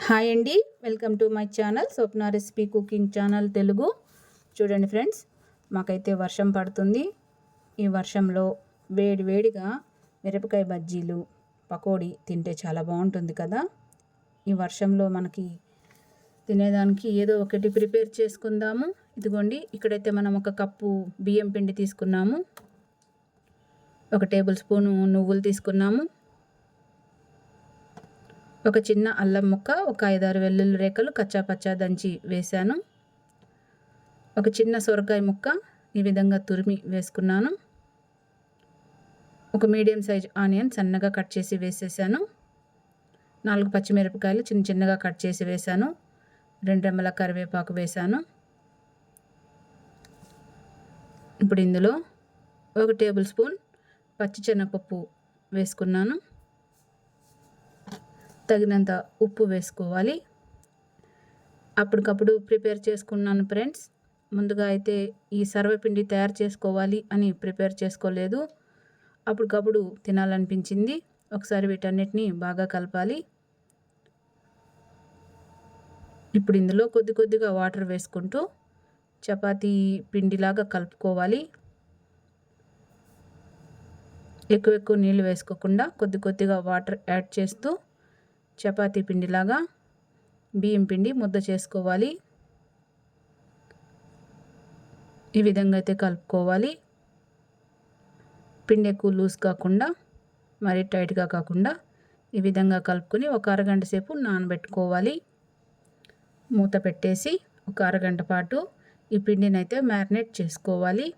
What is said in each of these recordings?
Hi అండి, welcome to my channel Swapna recipe cooking channel Telugu. చూడండి friends, మాకైతే వర్షం పడుతుంది. ఈ వర్షంలో వేడిగా మిరపకాయ బజ్జీలు పకోడీ తింటే చాలా బాగుంటుంది కదా. ఈ వర్షంలో మనకి తినేదానికి ఏదో ఒకటి ప్రిపేర్ చేసుకుందాము. ఇదిగోండి, ఇక్కడైతే మనం ఒక కప్పు బియ్యం పిండి తీసుకున్నాము, 1 టేబుల్ స్పూను నువ్వులు తీసుకున్నాము, ఒక చిన్న అల్లం ముక్క, ఒక 5-6 వెల్లుల్లి రేఖలు కచ్చాపచ్చా దంచి వేశాను. ఒక చిన్న సొరకాయ ముక్క ఈ విధంగా తురిమి వేసుకున్నాను. ఒక మీడియం సైజ్ ఆనియన్ సన్నగా కట్ చేసి వేసేసాను. 4 పచ్చిమిరపకాయలు చిన్నగా కట్ చేసి వేశాను. 2 రెమ్మల కరివేపాకు వేశాను. ఇప్పుడు ఇందులో 1 టేబుల్ స్పూన్ పచ్చిశనగపప్పు వేసుకున్నాను. తగినంత ఉప్పు వేసుకోవాలి. అప్పటికప్పుడు ప్రిపేర్ చేసుకున్నాను ఫ్రెండ్స్. ముందుగా అయితే ఈ సర్వపిండి తయారు చేసుకోవాలి అని ప్రిపేర్ చేసుకోలేదు. అప్పటికప్పుడు తినాలనిపించింది. ఒకసారి వీటన్నిటిని బాగా కలపాలి. ఇప్పుడు ఇందులో కొద్దిగా వాటర్ వేసుకుంటూ చపాతీ పిండిలాగా కలుపుకోవాలి. ఎక్కువ నీళ్ళు వేసుకోకుండా కొద్దిగా వాటర్ యాడ్ చేస్తూ చపాతీ పిండిలాగా బియ్యం పిండి ముద్ద చేసుకోవాలి. ఈ విధంగా అయితే కలుపుకోవాలి. పిండి ఎక్కువ లూజ్ కాకుండా మరి టైట్గా కాకుండా ఈ విధంగా కలుపుకొని ఒక అరగంట సేపు నానబెట్టుకోవాలి. మూత పెట్టేసి ఒక అరగంట పాటు ఈ పిండిని అయితే మ్యారినేట్ చేసుకోవాలి.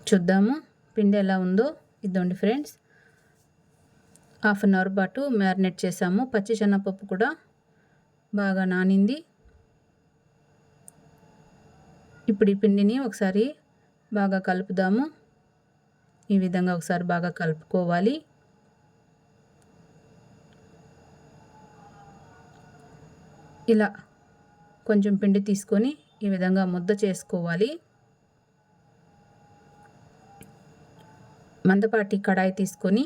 చూద్దాము పిండి ఎలా ఉందో. ఇదండి ఫ్రెండ్స్, 1/2 అవర్ పాటు మ్యారినేట్ చేసాము. పచ్చిశనగపప్పు కూడా బాగా నానింది. ఇప్పుడు ఈ పిండిని ఒకసారి బాగా కలుపుదాము. ఈ విధంగా ఒకసారి బాగా కలుపుకోవాలి. ఇలా కొంచెం పిండి తీసుకొని ఈ విధంగా ముద్ద చేసుకోవాలి. మందపాటి కడాయి తీసుకొని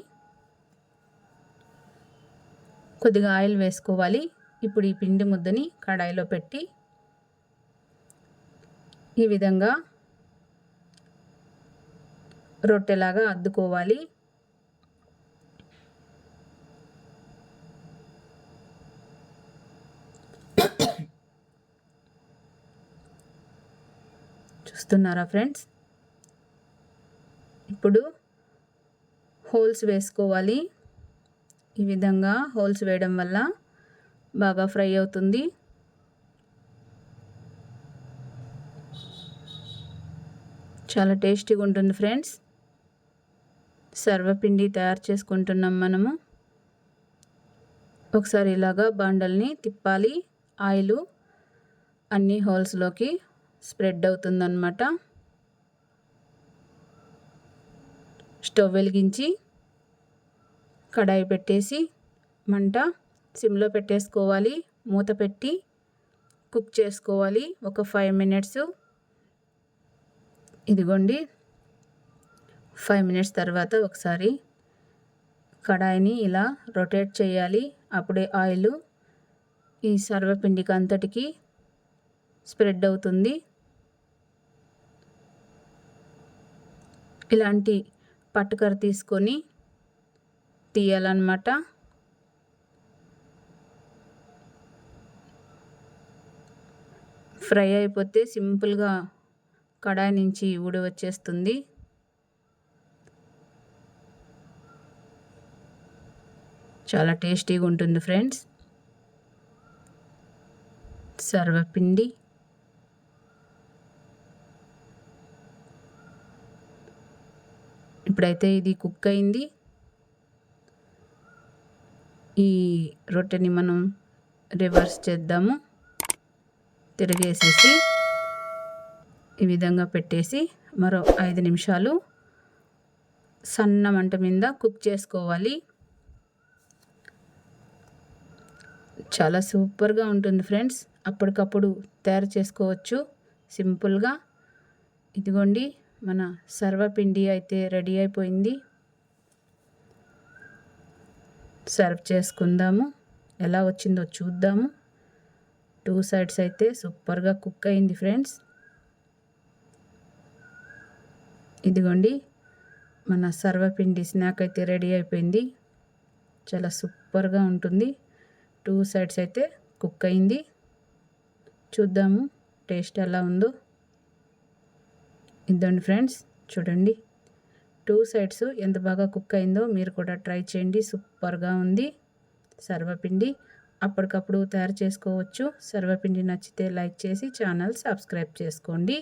కొద్దిగా ఆయిల్ వేసుకోవాలి. ఇప్పుడు ఈ పిండి ముద్దని కడాయిలో పెట్టి ఈ విధంగా రొట్టెలాగా అద్దుకోవాలి. చూస్తున్నారా ఫ్రెండ్స్? ఇప్పుడు హోల్స్ వేసుకోవాలి. ఈ విధంగా హోల్స్ వేయడం వల్ల బాగా ఫ్రై అవుతుంది. చాలా టేస్టీగా ఉంటుంది ఫ్రెండ్స్. సర్వపిండి తయారు చేసుకుంటున్నాం మనము. ఒకసారి ఇలాగా బాండల్ని తిప్పాలి. ఆయిల్ అన్ని హోల్స్లోకి స్ప్రెడ్ అవుతుందన్నమాట. స్టవ్ వెలిగించి కడాయి పెట్టేసి మంట సిమ్లో పెట్టేసుకోవాలి. మూత పెట్టి కుక్ చేసుకోవాలి ఒక 5 మినిట్స్. ఇదిగోండి, 5 మినిట్స్ తర్వాత ఒకసారి కడాయిని ఇలా రొటేట్ చేయాలి. అప్పుడే ఆయిల్ ఈ సర్వపిండికి అంతటికి స్ప్రెడ్ అవుతుంది. ఇలాంటి పట్టుకర తీసుకొని తీయాలన్నమాట. ఫ్రై అయిపోతే సింపుల్గా కడాయి నుంచి ఊడి వచ్చేస్తుంది. చాలా టేస్టీగా ఉంటుంది ఫ్రెండ్స్ సర్వపిండి. ఇప్పుడైతే ఇది కుక్ అయింది. ఈ రొట్టెని మనం రివర్స్ చేద్దాము. తిరిగేసేసి ఈ విధంగా పెట్టేసి మరో 5 నిమిషాలు సన్న మంట మీద కుక్ చేసుకోవాలి. చాలా సూపర్గా ఉంటుంది ఫ్రెండ్స్. అప్పటికప్పుడు తయారు చేసుకోవచ్చు సింపుల్గా. ఇదిగోండి మన సర్వపిండి అయితే రెడీ అయిపోయింది. సర్వ్ చేసుకుందాము. ఎలా వచ్చిందో చూద్దాము. 2 సైడ్స్ అయితే సూపర్గా కుక్ అయింది ఫ్రెండ్స్. ఇదిగోండి మన సర్వపిండి స్నాక్ అయితే రెడీ అయిపోయింది. చాలా సూపర్గా ఉంటుంది. 2 సైడ్స్ అయితే కుక్ అయింది. చూద్దాము టేస్ట్ ఎలా ఉందో. ఇదండి ఫ్రెండ్స్, చూడండి 2 సైడ్స్ ఎంత బాగా కుక్ అయిందో మీరు కూడా ట్రై చేయండి. సూపర్గా ఉంది. సర్వపిండి అప్పటికప్పుడు తయారు చేసుకోవచ్చు. సర్వపిండి నచ్చితే లైక్ చేసి ఛానల్ సబ్స్క్రైబ్ చేసుకోండి.